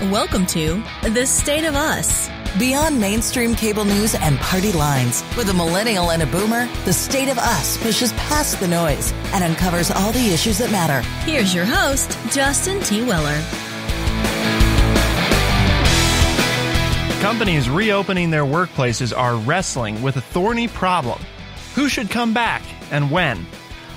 Welcome to The State of Us. Beyond mainstream cable news and party lines, with a millennial and a boomer, The State of Us pushes past the noise and uncovers all the issues that matter. Here's your host, Justin T. Weller. Companies reopening their workplaces are wrestling with a thorny problem. Who should come back and when?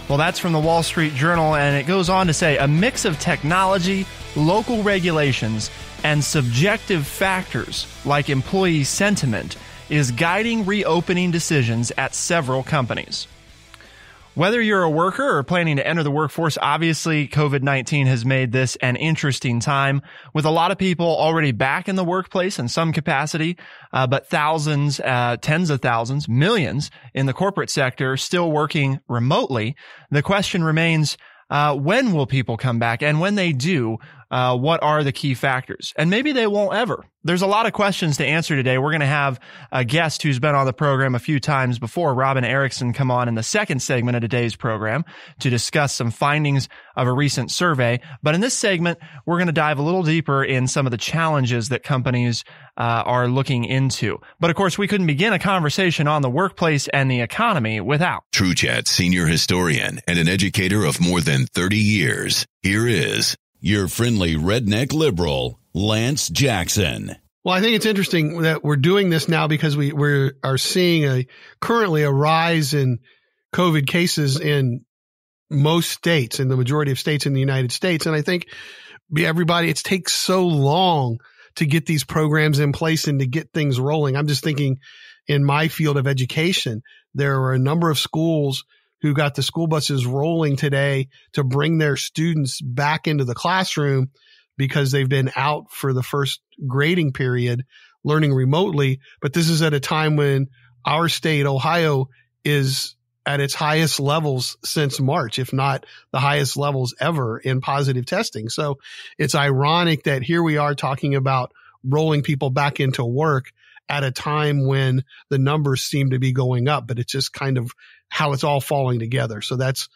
Well, that's from the Wall Street Journal, and it goes on to say a mix of technology, local regulations, and subjective factors like employee sentiment is guiding reopening decisions at several companies. Whether you're a worker or planning to enter the workforce, obviously COVID-19 has made this an interesting time with a lot of people already back in the workplace in some capacity, but thousands, tens of thousands, millions in the corporate sector still working remotely. The question remains, when will people come back? And when they do, what are the key factors? And maybe they won't ever. There's a lot of questions to answer today. We're going to have a guest who's been on the program a few times before, Robin Erickson, come on in the second segment of today's program to discuss some findings of a recent survey. But in this segment, we're going to dive a little deeper in some of the challenges that companies are looking into. But of course, we couldn't begin a conversation on the workplace and the economy without TrueChat senior historian and an educator of more than 30 years. Here is your friendly redneck liberal, Lance Jackson. Well, I think it's interesting that we're doing this now because we are seeing currently a rise in COVID cases in most states, in the majority of states in the United States. And I think it takes so long to get these programs in place and to get things rolling. I'm just thinking in my field of education, there are a number of schools who got the school buses rolling today to bring their students back into the classroom because they've been out for the first grading period learning remotely. But this is at a time when our state, Ohio, is at its highest levels since March, if not the highest levels ever in positive testing. So it's ironic that here we are talking about rolling people back into work at a time when the numbers seem to be going up, but it's just kind of how it's all falling together. So that's,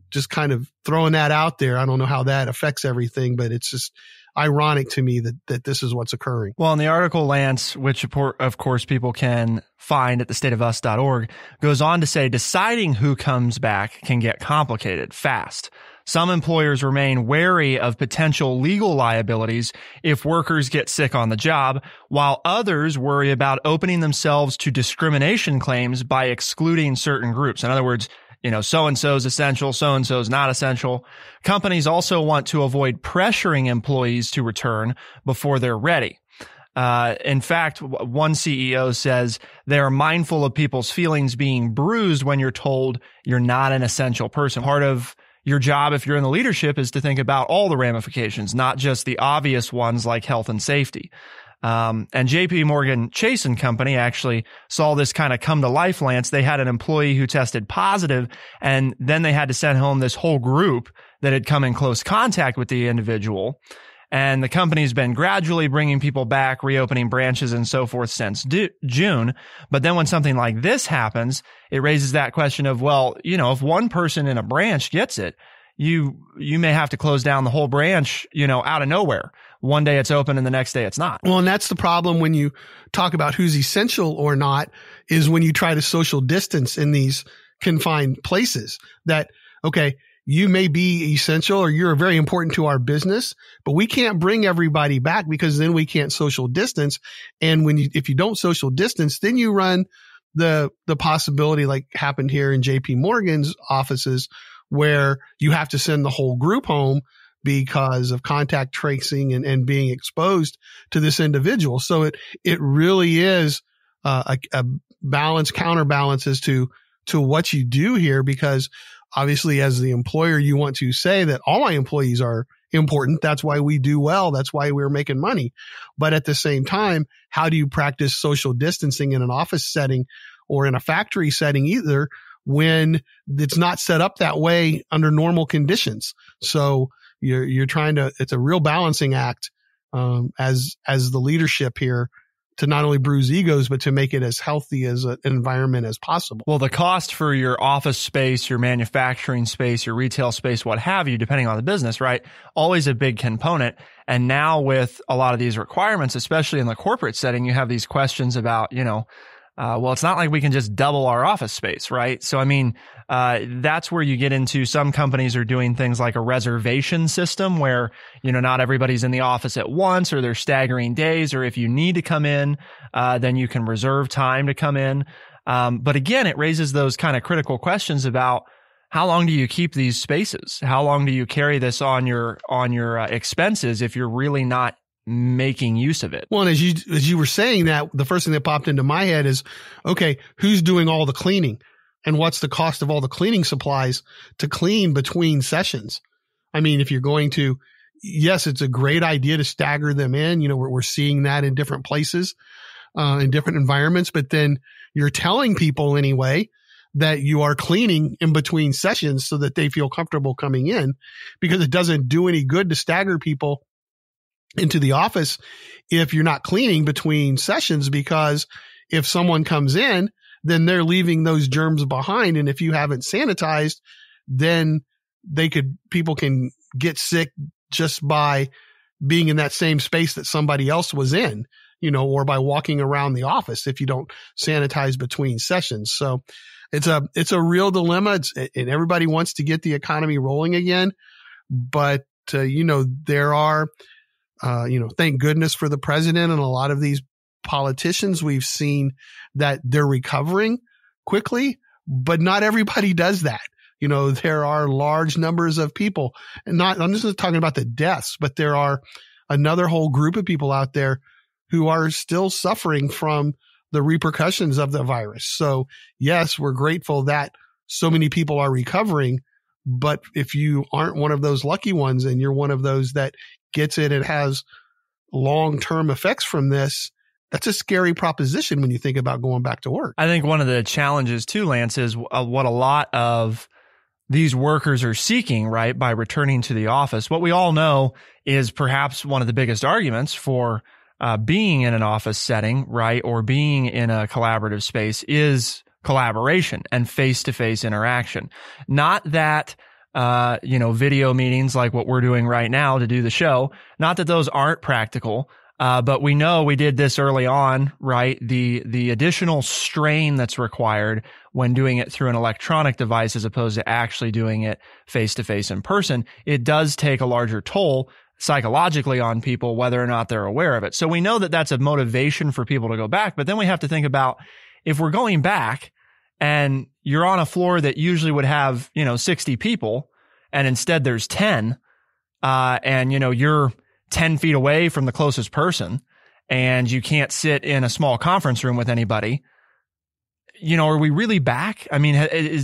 just kind of throwing that out there. I don't know how that affects everything, but it's just ironic to me that this is what's occurring. Well, in the article, Lance, which of course people can find at thestateofus.org, goes on to say deciding who comes back can get complicated fast. Some employers remain wary of potential legal liabilities if workers get sick on the job, while others worry about opening themselves to discrimination claims by excluding certain groups. In other words, so-and-so is essential, so-and-so is not essential. Companies also want to avoid pressuring employees to return before they're ready. In fact, one CEO says they are mindful of people's feelings being bruised when you're told you're not an essential person. Part of your job, if you're in the leadership, is to think about all the ramifications, not just the obvious ones like health and safety. And JP Morgan Chase & Company actually saw this kind of come to life, Lance. They had an employee who tested positive, and then they had to send home this whole group that had come in close contact with the individual. And the company's been gradually bringing people back, reopening branches and so forth since June. But then when something like this happens, it raises that question of, well, if one person in a branch gets it, you may have to close down the whole branch, out of nowhere. One day it's open and the next day it's not. Well, and that's the problem when you talk about who's essential or not, is when you try to social distance in these confined places that, okay, you may be essential or you're very important to our business, but we can't bring everybody back because then we can't social distance. And if you don't social distance, then you run the possibility like happened here in JP Morgan's offices where you have to send the whole group home because of contact tracing and being exposed to this individual. So it really is a counterbalance as to what you do here, because obviously as the employer, you want to say that all my employees are important. That's why we do well. That's why we're making money. But at the same time, how do you practice social distancing in an office setting or in a factory setting either when it's not set up that way under normal conditions? So you're trying to, it's a real balancing act, as the leadership here, to not only bruise egos, but to make it as healthy as an environment as possible. Well, the cost for your office space, your manufacturing space, your retail space, what have you, depending on the business, right? Always a big component. And now with a lot of these requirements, especially in the corporate setting, you have these questions about, well, it's not like we can just double our office space, right? So, I mean, that's where you get into some companies are doing things like a reservation system where, not everybody's in the office at once, or they're staggering days, or if you need to come in, then you can reserve time to come in. But again, it raises those kind of critical questions about how long do you keep these spaces? How long do you carry this on your expenses if you're really not making use of it? Well, and as you were saying that, the first thing that popped into my head is, okay, who's doing all the cleaning, and what's the cost of all the cleaning supplies to clean between sessions? I mean, if you're going to, yes, it's a great idea to stagger them in. We're seeing that in different places, in different environments, but then you're telling people anyway that you are cleaning in between sessions so that they feel comfortable coming in, because it doesn't do any good to stagger people into the office if you're not cleaning between sessions, because if someone comes in, then they're leaving those germs behind. And if you haven't sanitized, then people can get sick just by being in that same space that somebody else was in, or by walking around the office if you don't sanitize between sessions. So it's a real dilemma. And everybody wants to get the economy rolling again. But, there are, thank goodness for the president and a lot of these politicians, we've seen that they're recovering quickly, but not everybody does that. There are large numbers of people, and I'm just talking about the deaths, but there are another whole group of people out there who are still suffering from the repercussions of the virus. So yes, we're grateful that so many people are recovering, but if you aren't one of those lucky ones and you're one of those that gets it and has long-term effects from this, that's a scary proposition when you think about going back to work. I think one of the challenges too, Lance, is what a lot of these workers are seeking, right, by returning to the office. What we all know is perhaps one of the biggest arguments for being in an office setting, right, or being in a collaborative space is collaboration and face-to-face interaction. Not that video meetings like what we're doing right now to do the show, not that those aren't practical. But we know we did this early on, right? The additional strain that's required when doing it through an electronic device as opposed to actually doing it face to face in person, it does take a larger toll psychologically on people, whether or not they're aware of it. So we know that that's a motivation for people to go back. But then we have to think about if we're going back and you're on a floor that usually would have, 60 people, and instead there's 10, and you're 10 feet away from the closest person and you can't sit in a small conference room with anybody, are we really back? I mean,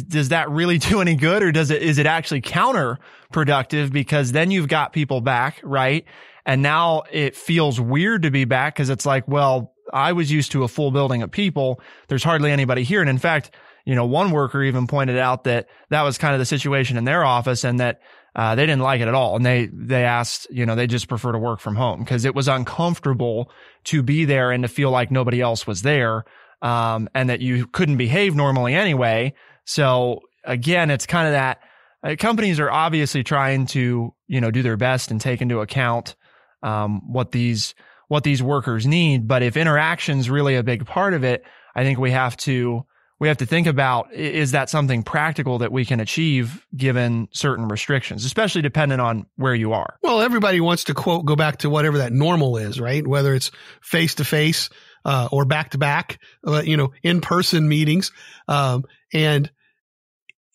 does that really do any good, or is it actually counterproductive, because then you've got people back, right? And now it feels weird to be back because it's like, well, I was used to a full building of people. There's hardly anybody here. And in fact, one worker even pointed out that was kind of the situation in their office, and that they didn't like it at all. And they asked, they just prefer to work from home because it was uncomfortable to be there and to feel like nobody else was there, and that you couldn't behave normally anyway. So again, it's kind of that companies are obviously trying to, do their best and take into account what these workers need. But if interaction's really a big part of it, I think we have to think about, is that something practical that we can achieve given certain restrictions, especially dependent on where you are? Well, everybody wants to go back to whatever that normal is, right? Whether it's face to face, or back to back, in-person meetings. And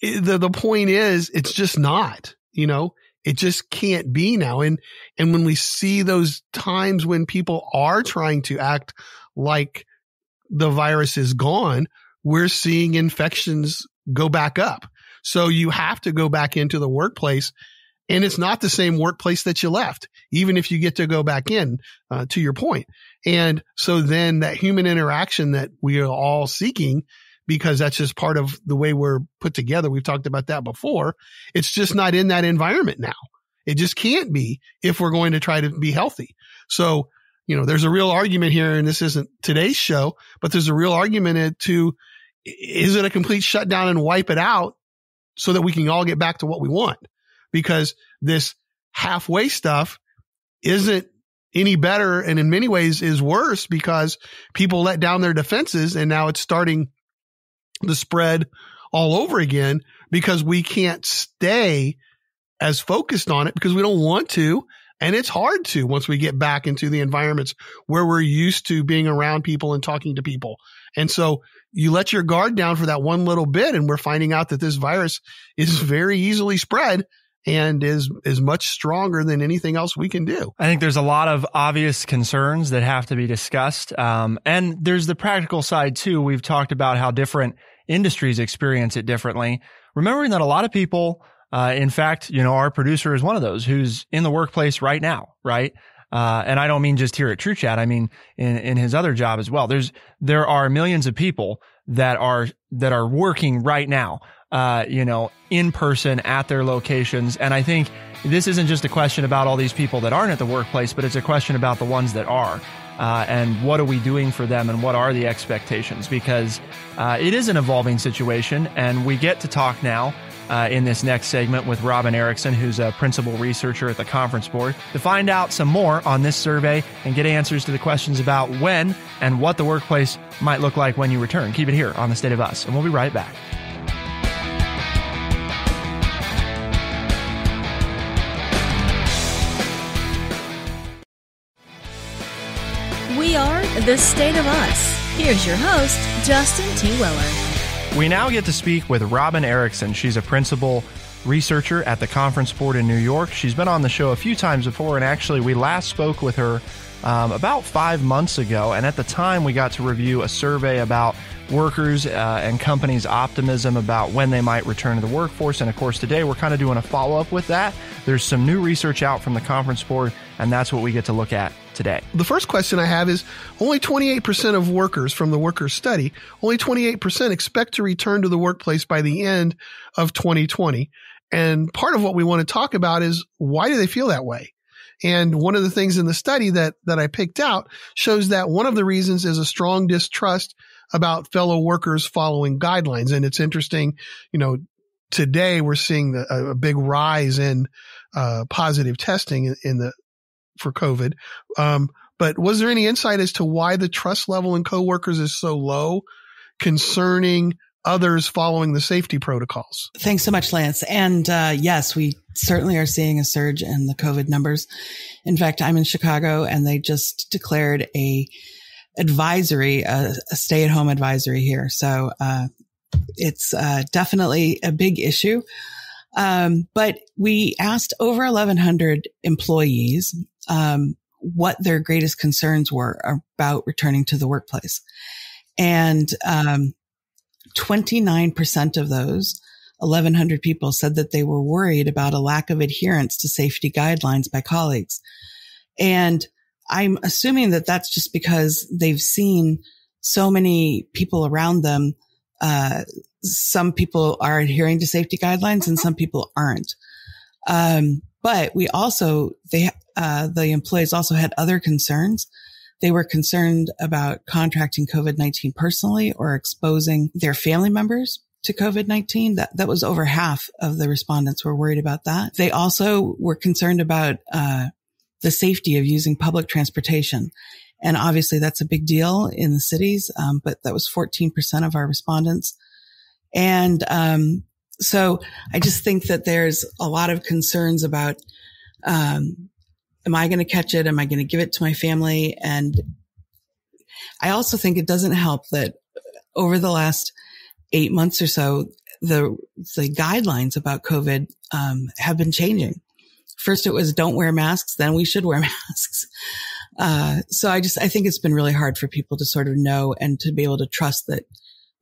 the point is, it's just not, it just can't be now. And when we see those times when people are trying to act like the virus is gone, we're seeing infections go back up. So you have to go back into the workplace, and it's not the same workplace that you left, even if you get to go back in, to your point. And so then that human interaction that we are all seeking, because that's just part of the way we're put together. We've talked about that before. It's just not in that environment now. It just can't be if we're going to try to be healthy. So, there's a real argument here, and this isn't today's show, but there's a real argument to, is it a complete shutdown and wipe it out so that we can all get back to what we want? Because this halfway stuff isn't any better, and in many ways is worse, because people let down their defenses, and now it's starting to spread all over again because we can't stay as focused on it because we don't want to. And it's hard to once we get back into the environments where we're used to being around people and talking to people. And so you let your guard down for that one little bit, and we're finding out that this virus is very easily spread and is much stronger than anything else we can do. I think there's a lot of obvious concerns that have to be discussed. And there's the practical side too. We've talked about how different industries experience it differently. Remembering that a lot of people, in fact, our producer is one of those who's in the workplace right now, right? And I don't mean just here at True Chat. I mean in his other job as well. There are millions of people that are working right now, in person at their locations. And I think this isn't just a question about all these people that aren't at the workplace, but it's a question about the ones that are. And what are we doing for them, and what are the expectations? Because it is an evolving situation, and we get to talk now in this next segment with Robin Erickson, who's a principal researcher at the Conference Board, to find out some more on this survey and get answers to the questions about when and what the workplace might look like when you return. Keep it here on The State of Us, and we'll be right back. We are The State of Us. Here's your host, Justin T. Weller. We now get to speak with Robin Erickson. She's a principal researcher at the Conference Board in New York. She's been on the show a few times before, and actually we last spoke with her about 5 months ago. And at the time, we got to review a survey about workers and companies' optimism about when they might return to the workforce. And of course, today we're kind of doing a follow-up with that. There's some new research out from the Conference Board, and that's what we get to look at today. The first question I have is, only 28% of workers from the workers study, only 28% expect to return to the workplace by the end of 2020. And part of what we want to talk about is, why do they feel that way? And one of the things in the study that I picked out shows that one of the reasons is a strong distrust about fellow workers following guidelines. And it's interesting, today we're seeing a big rise in positive testing for COVID. But was there any insight as to why the trust level in coworkers is so low concerning others following the safety protocols? Thanks so much, Lance. And yes, we certainly are seeing a surge in the COVID numbers. In fact, I'm in Chicago, and they just declared a stay-at-home advisory here. So it's definitely a big issue. But we asked over 1,100 employees what their greatest concerns were about returning to the workplace. And 29% of those 1,100 people said that they were worried about a lack of adherence to safety guidelines by colleagues. And I'm assuming that that's just because they've seen so many people around them. Some people are adhering to safety guidelines and some people aren't. But we also, the employees also had other concerns. They were concerned about contracting COVID-19 personally or exposing their family members to COVID-19. That was over half of the respondents were worried about that. They also were concerned about the safety of using public transportation. And obviously that's a big deal in the cities. But that was 14% of our respondents. And so I just think that there's a lot of concerns about, am I going to catch it? Am I going to give it to my family? And I also think it doesn't help that over the last 8 months or so, the guidelines about COVID have been changing. First, it was don't wear masks. Then we should wear masks. So I think it's been really hard for people to sort of know and to be able to trust that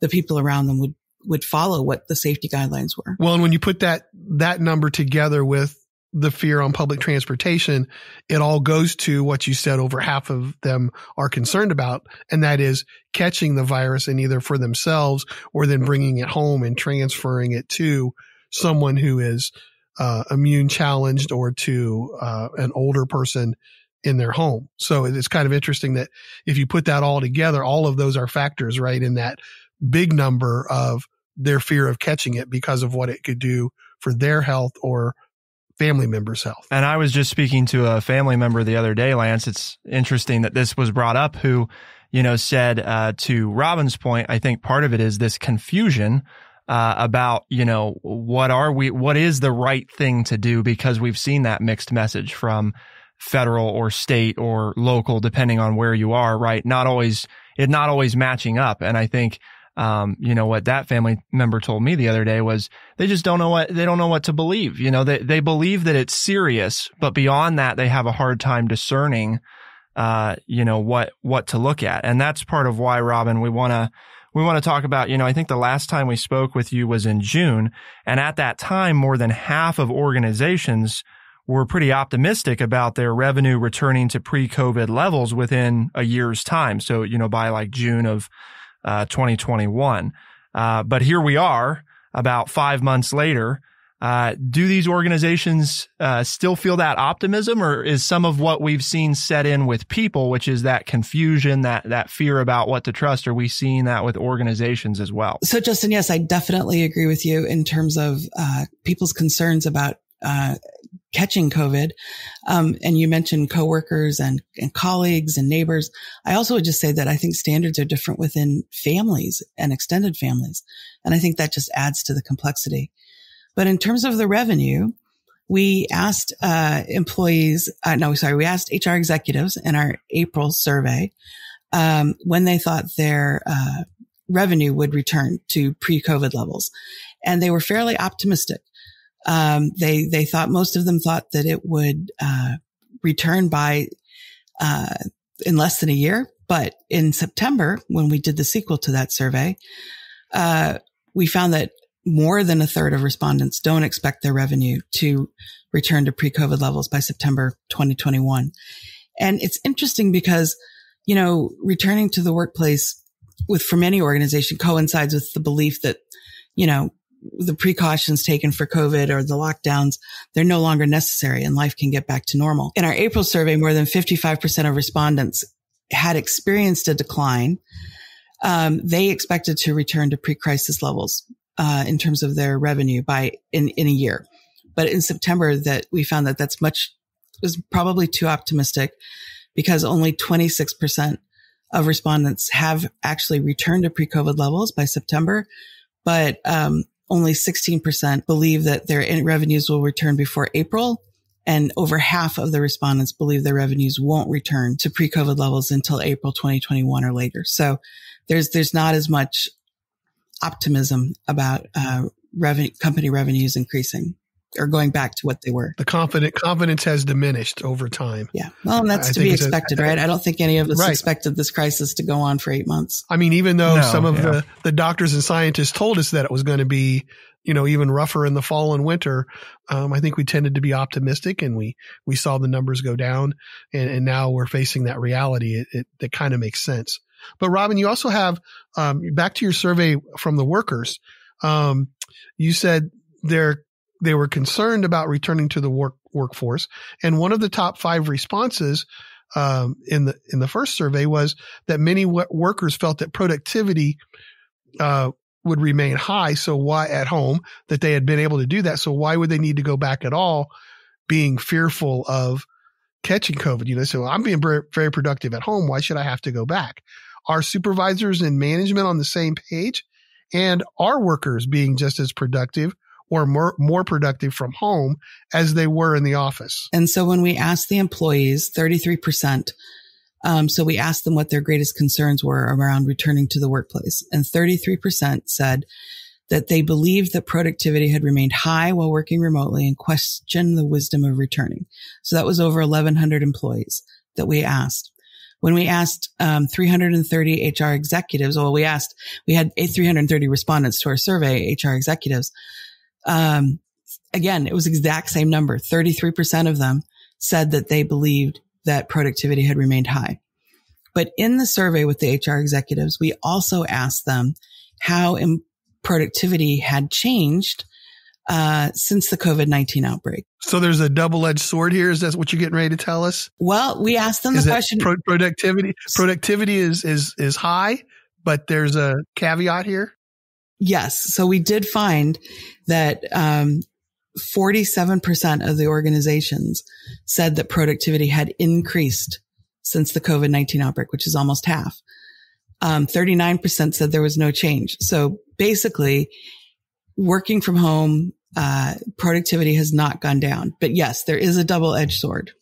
the people around them would follow what the safety guidelines were. Well, and when you put that number together with the fear on public transportation, it all goes to what you said over half of them are concerned about, and that is catching the virus and either for themselves or then bringing it home and transferring it to someone who is immune challenged or to an older person in their home. So it's kind of interesting that if you put that all together, all of those are factors, right, in that big number of their fear of catching it because of what it could do for their health or family members' health. And I was just speaking to a family member the other day, Lance. It's interesting that this was brought up, who, said, to Robin's point, I think part of it is this confusion about, what is the right thing to do, because we've seen that mixed message from federal or state or local, depending on where you are, right? Not always matching up. And I think, what that family member told me the other day was they just don't know what to believe. They believe that it's serious, but beyond that, they have a hard time discerning, what to look at. And that's part of why, Robin, we want to talk about, I think the last time we spoke with you was in June. And at that time, more than half of organizations were pretty optimistic about their revenue returning to pre-COVID levels within a year's time. So, by like June of 2021. But here we are about 5 months later. Do these organizations still feel that optimism, or is some of what we've seen set in with people, which is that confusion, that fear about what to trust? Are we seeing that with organizations as well? So, Justin, yes, I definitely agree with you in terms of people's concerns about catching COVID. And you mentioned coworkers and colleagues and neighbors. I also would just say that I think standards are different within families and extended families. And I think that just adds to the complexity. But in terms of the revenue, we asked we asked HR executives in our April survey when they thought their revenue would return to pre-COVID levels. And they were fairly optimistic. They thought, most of them thought that it would, return by, in less than a year. But in September, when we did the sequel to that survey, we found that more than a third of respondents don't expect their revenue to return to pre-COVID levels by September 2021. And it's interesting because, returning to the workplace for many organizations coincides with the belief that, the precautions taken for COVID or the lockdowns, they're no longer necessary and life can get back to normal. In our April survey, more than 55% of respondents had experienced a decline. They expected to return to pre-crisis levels, in terms of their revenue in a year. But in September, that we found that was probably too optimistic, because only 26% of respondents have actually returned to pre-COVID levels by September. But, only 16% believe that their revenues will return before April, and over half of the respondents believe their revenues won't return to pre-COVID levels until April 2021 or later. So there's not as much optimism about company revenues increasing or going back to what they were. The confidence has diminished over time. Yeah. Well, and that's to be expected, right? I don't think any of us expected this crisis to go on for 8 months. I mean, even though some of the doctors and scientists told us that it was going to be, even rougher in the fall and winter, I think we tended to be optimistic, and we saw the numbers go down, and now we're facing that reality. It kind of makes sense. But Robin, you also have, back to your survey from the workers, you said they were concerned about returning to the workforce. And one of the top 5 responses, in the first survey was that many workers felt that productivity, would remain high. So why at home, that they had been able to do that. So why would they need to go back at all, being fearful of catching COVID? They say, well, I'm being very, very productive at home. Why should I have to go back? Are supervisors and management on the same page? And are workers being just as productive or more productive from home as they were in the office? And so when we asked the employees, 33%, so we asked them what their greatest concerns were around returning to the workplace. And 33% said that they believed that productivity had remained high while working remotely and questioned the wisdom of returning. So that was over 1,100 employees that we asked. When we asked 330 HR executives, we had 330 respondents to our survey, HR executives. Again, it was the exact same number. 33% of them said that they believed that productivity had remained high. But in the survey with the HR executives, we also asked them how productivity had changed since the COVID-19 outbreak. So there's a double-edged sword here. Is that what you're getting ready to tell us? Well, we asked them the question. Productivity is high, but there's a caveat here. Yes. So we did find that 47% of the organizations said that productivity had increased since the COVID-19 outbreak, which is almost half. 39% said there was no change. So basically, working from home, productivity has not gone down. But yes, there is a double-edged sword.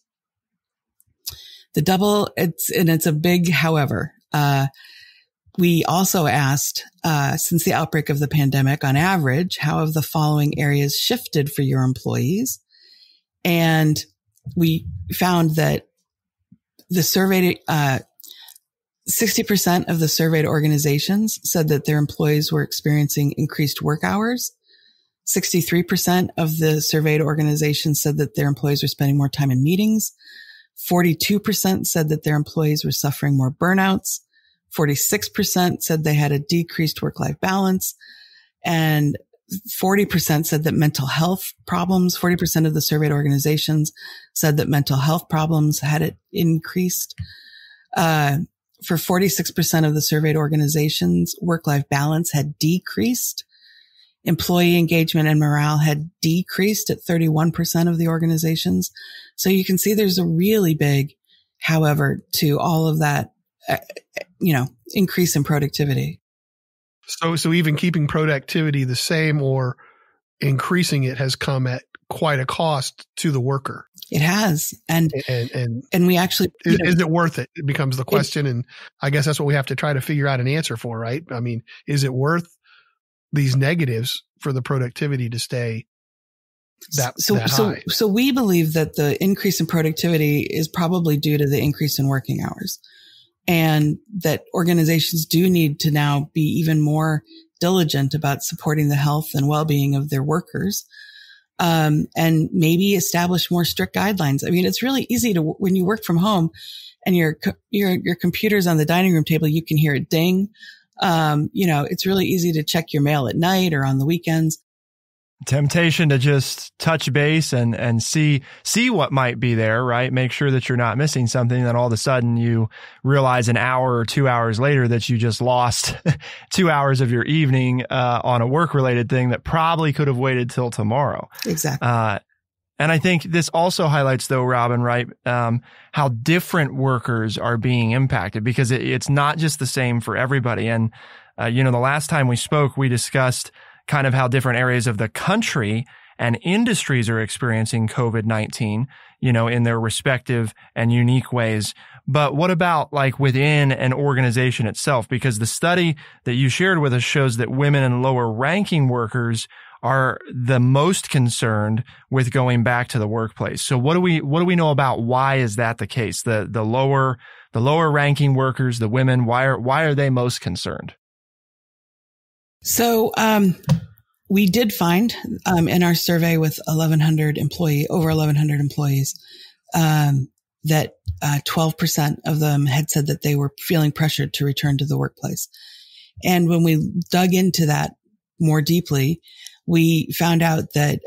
It's a big however. We also asked, since the outbreak of the pandemic, on average, how have the following areas shifted for your employees? And we found that the surveyed, 60% of the surveyed organizations said that their employees were experiencing increased work hours. 63% of the surveyed organizations said that their employees were spending more time in meetings. 42% said that their employees were suffering more burnouts. 46% said they had a decreased work-life balance. And 40% said that mental health problems, 40% of the surveyed organizations said that mental health problems had increased. For 46% of the surveyed organizations, work-life balance had decreased. Employee engagement and morale had decreased at 31% of the organizations. So you can see there's a really big, however, to all of that, increase in productivity. So even keeping productivity the same or increasing it has come at quite a cost to the worker. It has. And we actually, is it worth it? It becomes the question. And I guess that's what we have to try to figure out an answer for, right? I mean, is it worth these negatives for the productivity to stay that high? So we believe that the increase in productivity is probably due to the increase in working hours, and that organizations do need to now be even more diligent about supporting the health and well-being of their workers. And maybe establish more strict guidelines. I mean, it's really easy to, when you work from home and your computer's on the dining room table, you can hear it ding. It's really easy to check your mail at night or on the weekends. Temptation to just touch base and see what might be there, right? Make sure that you're not missing something. Then all of a sudden you realize an hour or 2 hours later that you just lost 2 hours of your evening, on a work related thing that probably could have waited till tomorrow. Exactly. And I think this also highlights though, Robin, right? How different workers are being impacted, because it's not just the same for everybody. And, the last time we spoke, we discussed kind of how different areas of the country and industries are experiencing COVID-19, in their respective and unique ways. But what about like within an organization itself? Because the study that you shared with us shows that women and lower ranking workers are the most concerned with going back to the workplace. So what do we know about why is that the case? The lower ranking workers, the women, why are they most concerned? So, we did find, in our survey with over 1,100 employees, that 12% of them had said that they were feeling pressured to return to the workplace. And when we dug into that more deeply, we found out that,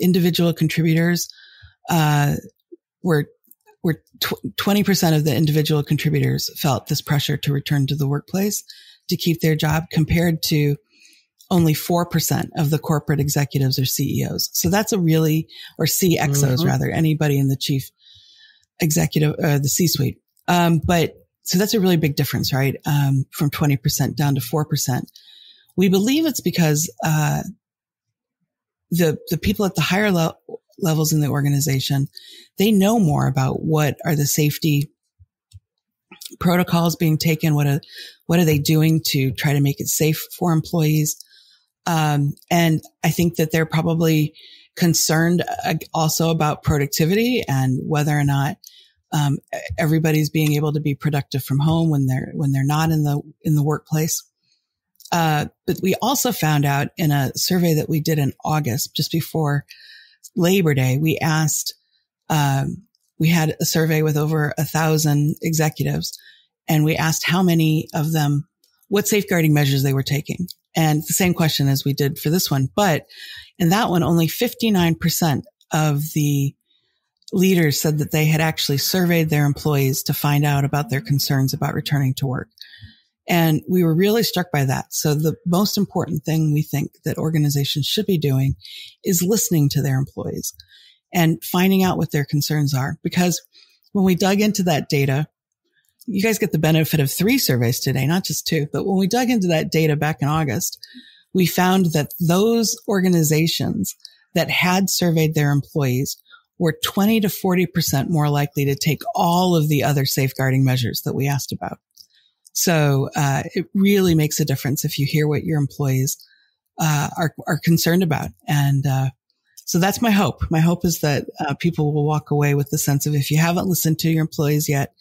individual contributors, were 20% of the individual contributors felt this pressure to return to the workplace to keep their job, compared to only 4% of the corporate executives or CEOs. So that's or CXOs rather, anybody in the chief executive, the C-suite. But so that's a really big difference, right? From 20% down to 4%. We believe it's because, the people at the higher levels in the organization, they know more about what are the safety protocols being taken. What are they doing to try to make it safe for employees? And I think that they're probably concerned also about productivity and whether or not, everybody's being able to be productive from home when they're not in the workplace. But we also found out in a survey that we did in August, just before Labor Day, we asked, we had a survey with over 1,000 executives, and we asked how many of them, what safeguarding measures they were taking. And the same question as we did for this one. But in that one, only 59% of the leaders said that they had actually surveyed their employees to find out about their concerns about returning to work. And we were really struck by that. So the most important thing we think that organizations should be doing is listening to their employees and finding out what their concerns are. Because when we dug into that data, you guys get the benefit of 3 surveys today, not just 2. But when we dug into that data back in August, we found that those organizations that had surveyed their employees were 20 to 40% more likely to take all of the other safeguarding measures that we asked about. So it really makes a difference if you hear what your employees are concerned about. And so that's my hope. My hope is that people will walk away with the sense of, if you haven't listened to your employees yet,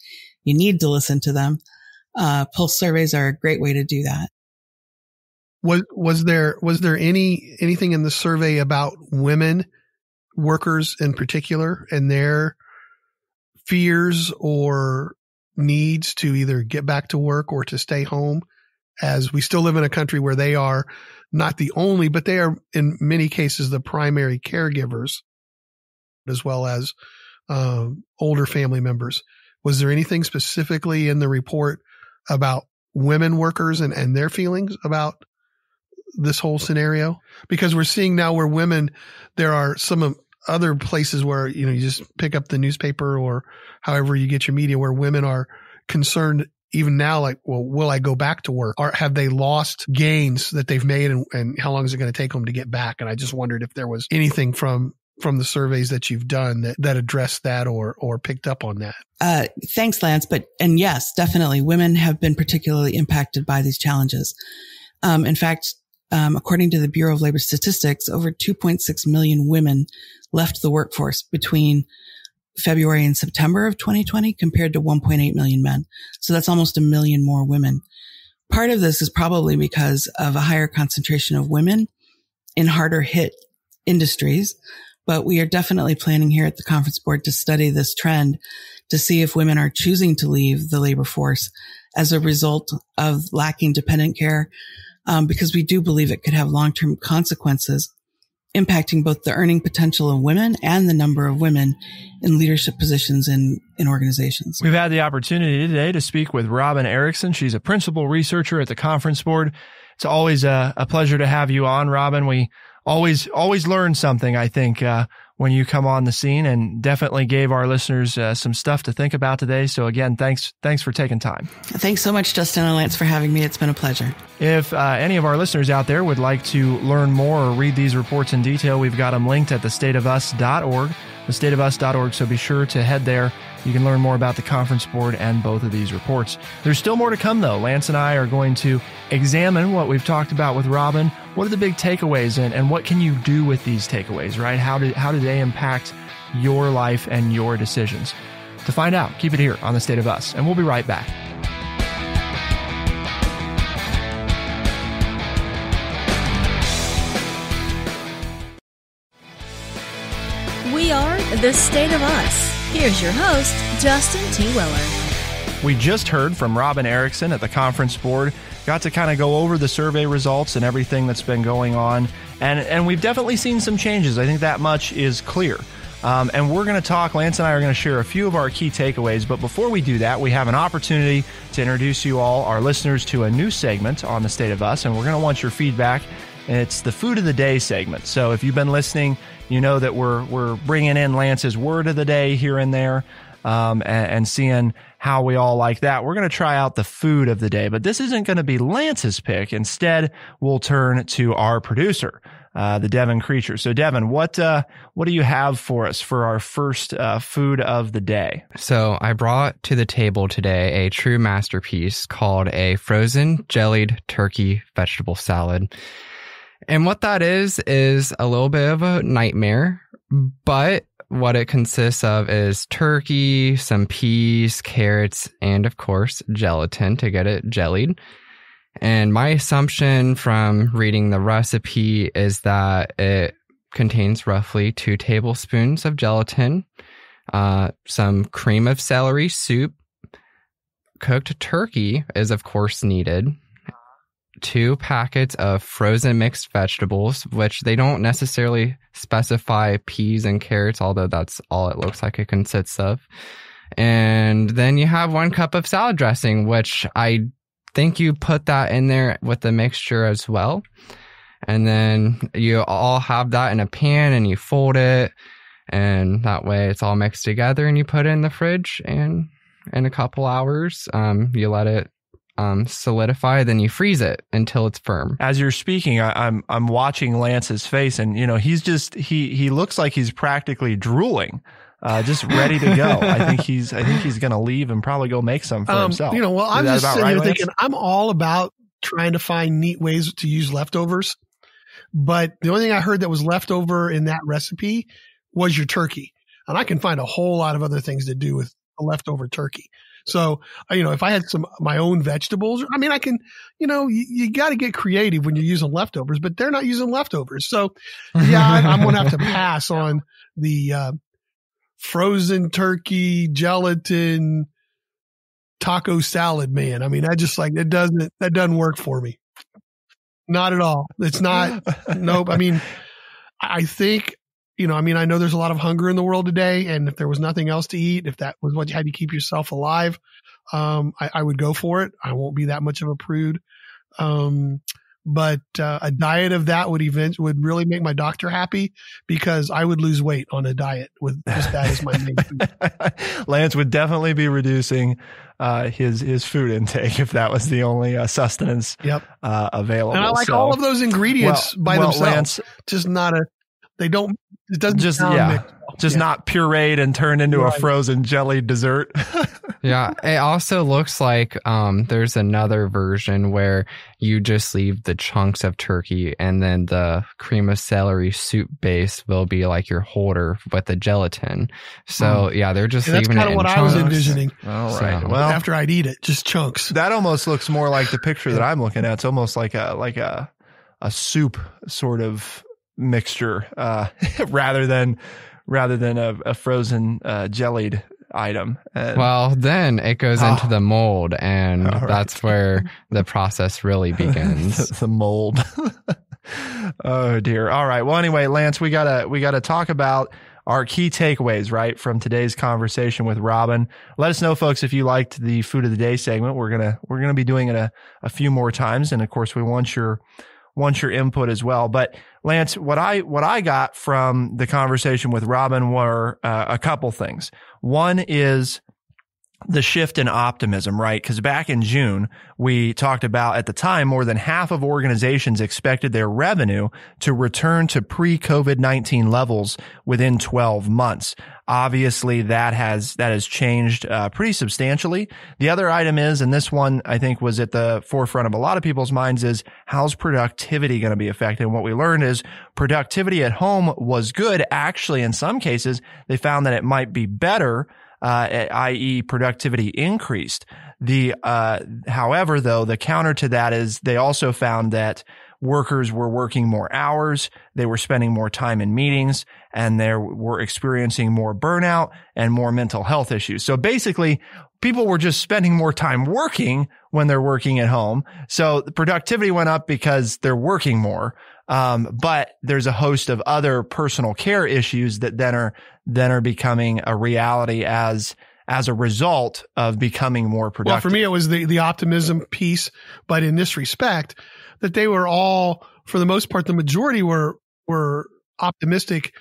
you need to listen to them. Pulse surveys are a great way to do that. Was there anything in the survey about women workers in particular and their fears or needs to either get back to work or to stay home, as we still live in a country where they are not the only, but they are in many cases the primary caregivers, as well as older family members? Was there anything specifically in the report about women workers and their feelings about this whole scenario? Because we're seeing now where women, there are some other places where, you just pick up the newspaper or however you get your media, where women are concerned even now, like, well, will I go back to work? Or have they lost gains that they've made, and how long is it going to take them to get back? And I just wondered if there was anything from the surveys that you've done that addressed that or picked up on that. Thanks, Lance. And yes, definitely women have been particularly impacted by these challenges. In fact, according to the Bureau of Labor Statistics, over 2.6 million women left the workforce between February and September of 2020 compared to 1.8 million men. So that's almost 1 million more women. Part of this is probably because of a higher concentration of women in harder hit industries. But we are definitely planning here at the Conference Board to study this trend to see if women are choosing to leave the labor force as a result of lacking dependent care, because we do believe it could have long-term consequences impacting both the earning potential of women and the number of women in leadership positions in organizations. We've had the opportunity today to speak with Robin Erickson. She's a principal researcher at the Conference Board. It's always a pleasure to have you on, Robin. We always learn something, I think, when you come on the scene, and definitely gave our listeners some stuff to think about today. So again, thanks for taking time. Thanks so much, Justin and Lance, for having me. It's been a pleasure. If any of our listeners out there would like to learn more or read these reports in detail, we've got them linked at thestateofus.org, thestateofus.org. So be sure to head there. You can learn more about the Conference Board and both of these reports. There's still more to come, though. Lance and I are going to examine what we've talked about with Robin. What are the big takeaways, and what can you do with these takeaways, right? How do they impact your life and your decisions? To find out, keep it here on The State of Us, and we'll be right back. We are The State of Us. Here's your host, Justin T. Weller. We just heard from Robin Erickson at the Conference Board. Got to kind of go over the survey results and everything that's been going on. And we've definitely seen some changes. I think that much is clear. And we're going to talk, Lance and I are going to share a few of our key takeaways. But before we do that, we have an opportunity to introduce you all, our listeners, to a new segment on The State of Us. And we're going to want your feedback. It's the Food of the Day segment. So if you've been listening, you know that we're bringing in Lance's Word of the Day here and there, and seeing how we all like that. We're going to try out the Food of the Day, but this isn't going to be Lance's pick. Instead, we'll turn to our producer, the Devin Creature. So Devin, what do you have for us for our first Food of the Day? So I brought to the table today a true masterpiece called a frozen jellied turkey vegetable salad. And what that is a little bit of a nightmare, but what it consists of is turkey, some peas, carrots, and of course, gelatin to get it jellied. And my assumption from reading the recipe is that it contains roughly 2 tablespoons of gelatin, some cream of celery soup, cooked turkey is of course needed, 2 packets of frozen mixed vegetables, which they don't necessarily specify peas and carrots, although that's all it looks like it consists of. And then you have 1 cup of salad dressing, which I think you put that in there with the mixture as well. And then you all have that in a pan and you fold it, and that way it's all mixed together, and you put it in the fridge, and in a couple hours, you let it solidify, then you freeze it until it's firm. As you're speaking, I'm watching Lance's face, and he looks like he's practically drooling, just ready to go. I think he's going to leave and probably go make some for himself. I'm just sitting here thinking, I'm all about trying to find neat ways to use leftovers, but the only thing I heard that was left over in that recipe was your turkey, and I can find a whole lot of other things to do with a leftover turkey. So, if I had my own vegetables, I can, you got to get creative when you're using leftovers, but they're not using leftovers. So yeah, I'm going to have to pass on the, frozen turkey, gelatin, taco salad, man. That doesn't work for me. Not at all. It's not, nope. I think, I know there's a lot of hunger in the world today, and if there was nothing else to eat, if that was what you had to keep yourself alive, I would go for it. I won't be that much of a prude. But a diet of that would really make my doctor happy, because I would lose weight on a diet with just that as my main food. Lance would definitely be reducing his food intake if that was the only sustenance available. And I like all of those ingredients by themselves. Lance, just not it doesn't just mixed. Not pureed and turned into a frozen jelly dessert. Yeah, it also looks like there's another version where you just leave the chunks of turkey, and then the cream of celery soup base will be like your holder with the gelatin. So they're just leaving it in chunks. That's kind of what I was envisioning. All right. So, well, after I'd eat it, just chunks. That almost looks more like the picture that I'm looking at. It's almost like a soup sort of mixture, rather than a frozen jellied item. Well, then it goes into the mold, and that's where the process really begins. The mold. Oh dear. All right. Well, anyway, Lance, we gotta talk about our key takeaways, right, from today's conversation with Robin. Let us know, folks, if you liked the food of the day segment. We're gonna be doing it a few more times, and of course, we want your input as well. But Lance, what I got from the conversation with Robin were a couple things. One is the shift in optimism, right? Because back in June, we talked about, at the time, more than half of organizations expected their revenue to return to pre-COVID-19 levels within 12 months. Obviously, that has changed pretty substantially. The other item is, and this one I think was at the forefront of a lot of people's minds, is how's productivity going to be affected? And what we learned is productivity at home was good. Actually, in some cases, they found that it might be better, i.e. productivity increased. However, though, the counter to that is they also found that workers were working more hours, they were spending more time in meetings, and they were experiencing more burnout and more mental health issues. So basically, people were just spending more time working when they're working at home. So the productivity went up because they're working more. But there's a host of other personal care issues that then are becoming a reality as a result of becoming more productive. Well, for me, it was the optimism piece, but in this respect, that they were all, for the most part, the majority were optimistic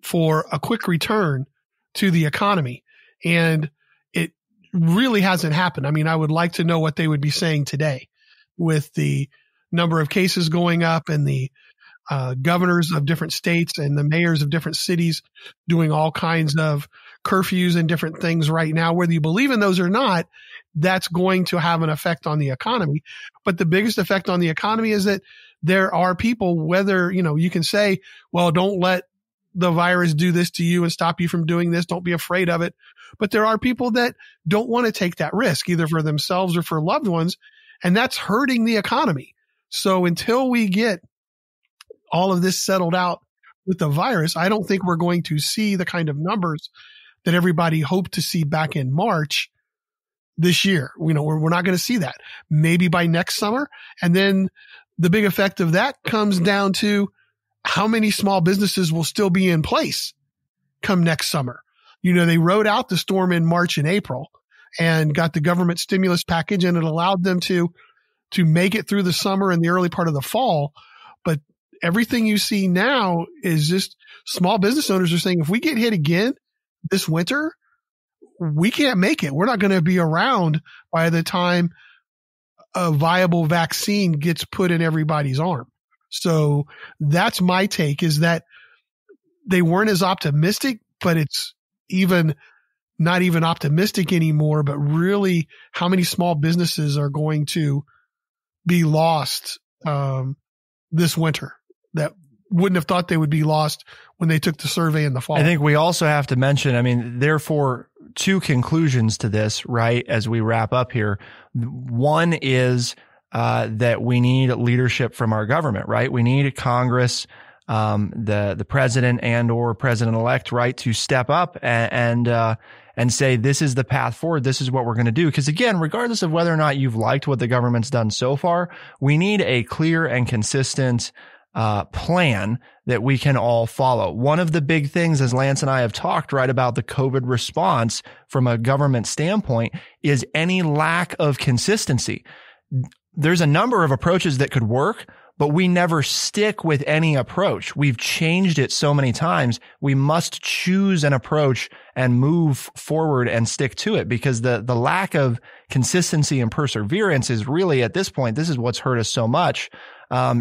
for a quick return to the economy. And it really hasn't happened. I mean, I would like to know what they would be saying today with the number of cases going up and the governors of different states and the mayors of different cities doing all kinds of curfews and different things right now. Whether you believe in those or not, that's going to have an effect on the economy. But the biggest effect on the economy is that there are people, whether, you can say, well, don't let the virus do this to you and stop you from doing this. Don't be afraid of it. But there are people that don't want to take that risk, either for themselves or for loved ones. And that's hurting the economy. So until we get all of this settled out with the virus, I don't think we're going to see the kind of numbers that everybody hoped to see back in March this year. We're not going to see that. Maybe by next summer. And then the big effect of that comes down to how many small businesses will still be in place come next summer. They rode out the storm in March and April and got the government stimulus package, and it allowed them to make it through the summer and the early part of the fall. But everything you see now is just small business owners are saying, if we get hit again this winter, we can't make it. We're not going to be around by the time a viable vaccine gets put in everybody's arm. So that's my take, is that they weren't as optimistic, but it's not even optimistic anymore, but really how many small businesses are going to be lost this winter that wouldn't have thought they would be lost when they took the survey in the fall. I think we also have to mention, therefore, two conclusions to this, right, as we wrap up here. One is that we need leadership from our government, right? We need Congress, the president and or president-elect, right, to step up and say, this is the path forward. This is what we're going to do. Because again, regardless of whether or not you've liked what the government's done so far, we need a clear and consistent plan that we can all follow. One of the big things, as Lance and I have talked, right, about the COVID response from a government standpoint, is any lack of consistency. There's a number of approaches that could work, but we never stick with any approach. We've changed it so many times. We must choose an approach and move forward and stick to it, because the lack of consistency and perseverance is really, at this point, this is what's hurt us so much,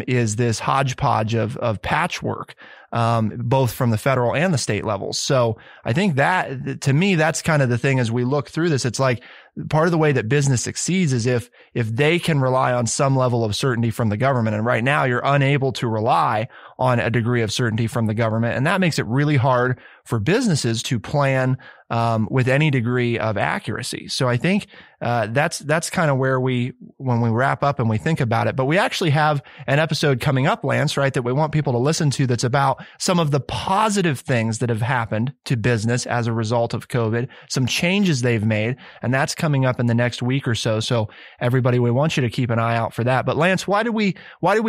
is this hodgepodge of patchwork, both from the federal and the state levels. So I think that, to me, that's kind of the thing as we look through this. It's like part of the way that business succeeds is if they can rely on some level of certainty from the government. And right now you're unable to rely on a degree of certainty from the government. And that makes it really hard for businesses to plan with any degree of accuracy. So I think that's kind of where when we wrap up and we think about it. But we actually have an episode coming up, Lance, right, that we want people to listen to, that's about some of the positive things that have happened to business as a result of COVID, some changes they've made, and that's coming up in the next week or so. So everybody, we want you to keep an eye out for that. But Lance, why did we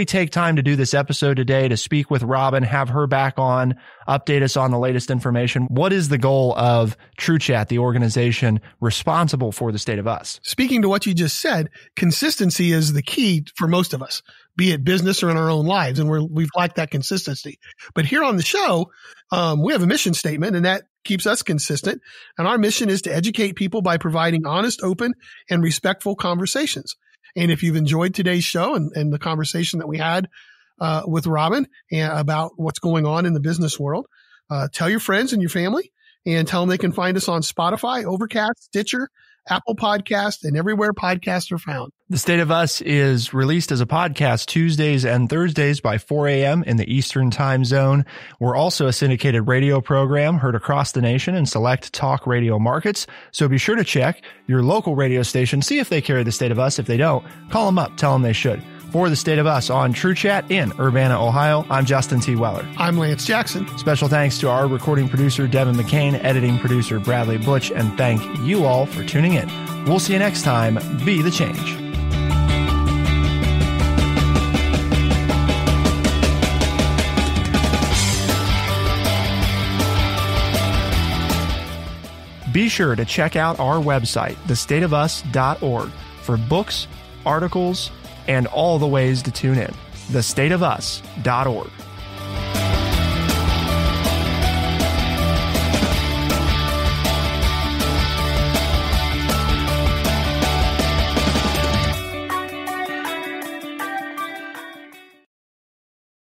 take time to do this episode today, to speak with Robin, have her back on, update us on the latest information? What is the goal of TrueChat, the organization responsible for the State of Us? Speaking to what you just said, consistency is the key for most of us, be it business or in our own lives. And we've lacked that consistency. But here on the show, we have a mission statement, and that keeps us consistent. And our mission is to educate people by providing honest, open, and respectful conversations. And if you've enjoyed today's show and the conversation that we had with Robin about what's going on in the business world, tell your friends and your family, and tell them they can find us on Spotify, Overcast, Stitcher, Apple Podcast, and everywhere podcasts are found. The State of Us is released as a podcast Tuesdays and Thursdays by 4 a.m. in the Eastern Time Zone. We're also a syndicated radio program heard across the nation in select talk radio markets. So be sure to check your local radio station, see if they carry The State of Us. If they don't, call them up, tell them they should. For The State of Us on TrueChat in Urbana, Ohio, I'm Justin T. Weller. I'm Lance Jackson. Special thanks to our recording producer, Devin McCain, editing producer, Bradley Butch, and thank you all for tuning in. We'll see you next time. Be the change. Be sure to check out our website, thestateofus.org, for books, articles, and all the ways to tune in. thestateofus.org.